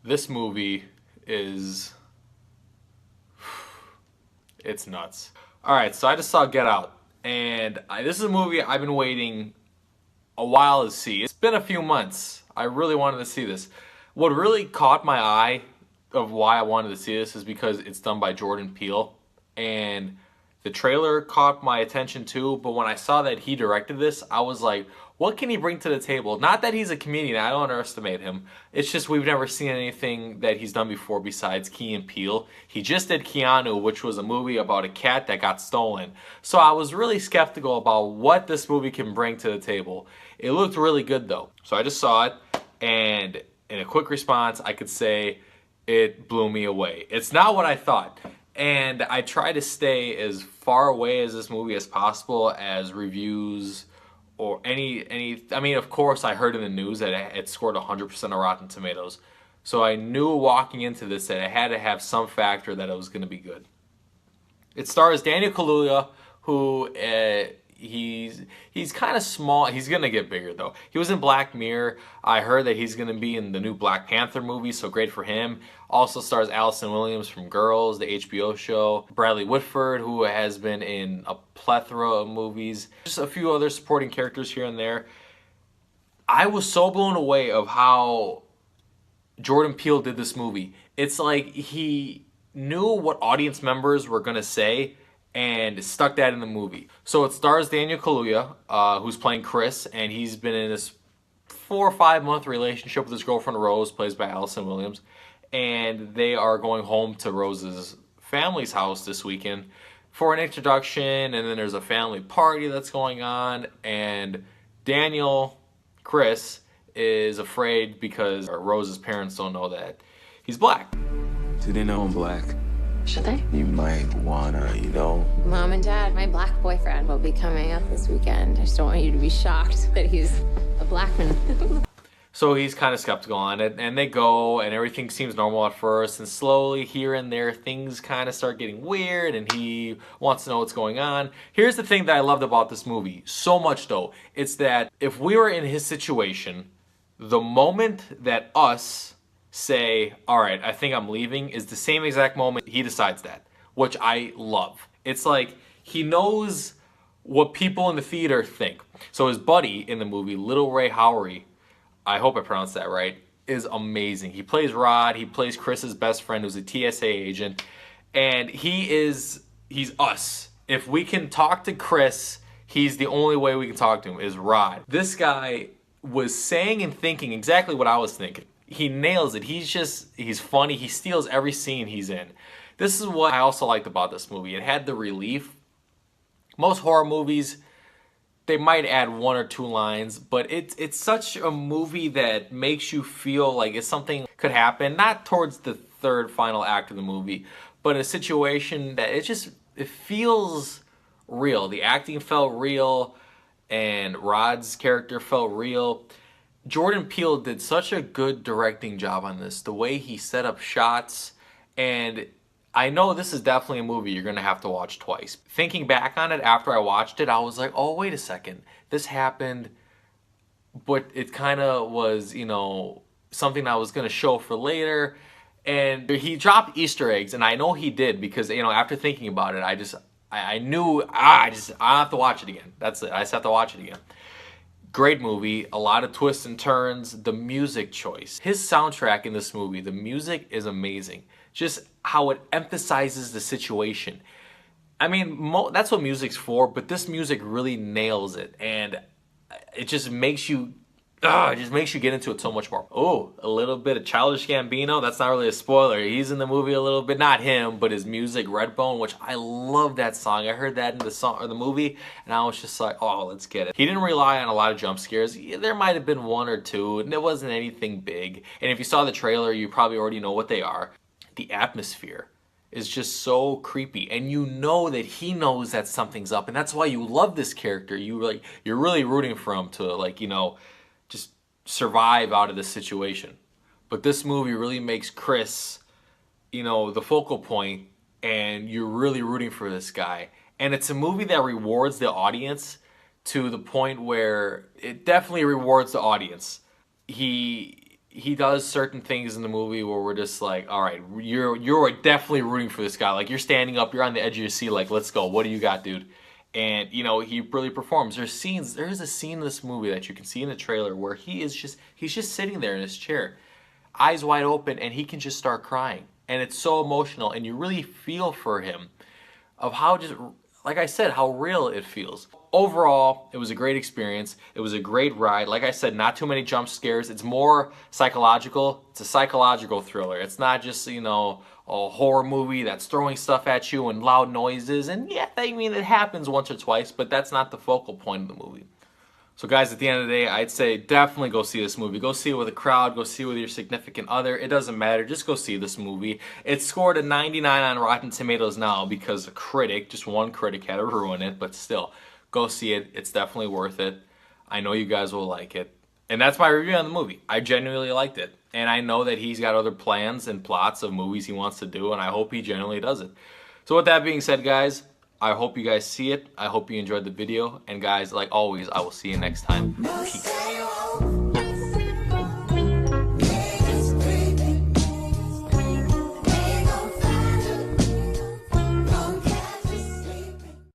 This movie is, it's nuts. All right, so I just saw Get Out, and this is a movie I've been waiting a while to see. It's been a few months. I really wanted to see this. What really caught my eye of why I wanted to see this is because it's done by Jordan Peele, and the trailer caught my attention too, but when I saw that he directed this, I was like, what can he bring to the table? Not that he's a comedian, I don't underestimate him. It's just we've never seen anything that he's done before besides Key and Peele. He just did Keanu, which was a movie about a cat that got stolen. So I was really skeptical about what this movie can bring to the table. It looked really good though. So I just saw it, and in a quick response, I could say it blew me away. It's not what I thought. And I try to stay as far away as this movie as possible as reviews or any. I mean, of course, I heard in the news that it scored 100% of Rotten Tomatoes. So I knew walking into this that it had to have some factor that it was going to be good. It stars Daniel Kaluuya, who he's kind of small. He's gonna get bigger though. He was in Black Mirror. I heard that he's gonna be in the new Black Panther movie, so great for him. Also stars Allison Williams from Girls, the HBO show. Bradley Whitford, who has been in a plethora of movies. Just a few other supporting characters here and there. I was so blown away of how Jordan Peele did this movie. It's like he knew what audience members were gonna say and stuck that in the movie. So it stars Daniel Kaluuya, who's playing Chris, and he's been in this 4 or 5 month relationship with his girlfriend Rose, played by Allison Williams, and they are going home to Rose's family's house this weekend for an introduction, and then there's a family party that's going on, and Daniel, Chris, is afraid because Rose's parents don't know that he's black. Do they know I'm black? Should they? You might wanna, Mom and Dad, my black boyfriend will be coming up this weekend. I just don't want you to be shocked that he's a black man. So he's kind of skeptical on it, and they go, and everything seems normal at first, and slowly, here and there, things kind of start getting weird, and he wants to know what's going on. Here's the thing that I loved about this movie, so much though, it's that if we were in his situation, the moment that us say, all right, I think I'm leaving, is the same exact moment he decides that, which I love. It's like he knows what people in the theater think. So his buddy in the movie, Little Ray Howery, I hope I pronounced that right, is amazing. He plays Rod, he plays Chris's best friend who's a TSA agent, and he's us. If we can talk to Chris, he's the only way we can talk to him, is Rod. This guy was saying and thinking exactly what I was thinking. He nails it. He's funny. He steals every scene he's in. This is what I also liked about this movie. It had the relief. Most horror movies, they might add 1 or 2 lines, but it's such a movie that makes you feel like if something could happen, not towards the third final act of the movie, but a situation that it feels real. The acting felt real, and Rod's character felt real. Jordan Peele did such a good directing job on this. The way he set up shots, and I know this is definitely a movie you're going to have to watch twice. Thinking back on it after I watched it, I was like, oh, wait a second. This happened, but it kind of was, something I was going to show for later. And he dropped Easter eggs, and I know he did because, after thinking about it, I knew, I have to watch it again. That's it. I just have to watch it again. Great movie, a lot of twists and turns, the music choice. His soundtrack in this movie, the music is amazing. Just how it emphasizes the situation. I mean, that's what music's for, but this music really nails it, and it just makes you get into it so much more. Oh, a little bit of Childish Gambino. That's not really a spoiler. He's in the movie a little bit. Not him, but his music, Redbone, which I love that song. I heard that in the song or the movie, and I was just like, oh, let's get it. He didn't rely on a lot of jump scares. There might have been 1 or 2, and it wasn't anything big. And if you saw the trailer, you probably already know what they are. The atmosphere is just so creepy, and you know that he knows that something's up, and that's why you love this character. You're really rooting for him to just survive out of this situation. But this movie really makes Chris, the focal point, and you're really rooting for this guy. And it's a movie that rewards the audience to the point where it definitely rewards the audience. He he does certain things in the movie where we're just like, all right, you're definitely rooting for this guy. Like, you're standing up, you're on the edge of your seat, like, let's go. What do you got, dude? And you know, he really performs. There's a scene in this movie that you can see in the trailer where he's just sitting there in his chair, eyes wide open, and he can just start crying. And it's so emotional, and you really feel for him of how, just like I said, how real it feels. Overall, it was a great experience. It was a great ride. Like I said, not too many jump scares. It's more psychological. It's a psychological thriller. It's not just, you know, a horror movie that's throwing stuff at you and loud noises. And yeah, I mean, it happens once or twice, but that's not the focal point of the movie. So guys, at the end of the day, I'd say definitely go see this movie. Go see it with a crowd. Go see it with your significant other. It doesn't matter. Just go see this movie. It scored a 99 on Rotten Tomatoes now because a critic, just one critic, had to ruin it. But still, go see it. It's definitely worth it. I know you guys will like it. And that's my review on the movie. I genuinely liked it. And I know that he's got other plans and plots of movies he wants to do, and I hope he genuinely does it. So with that being said, guys, I hope you guys see it. I hope you enjoyed the video. And guys, like always, I will see you next time. Peace.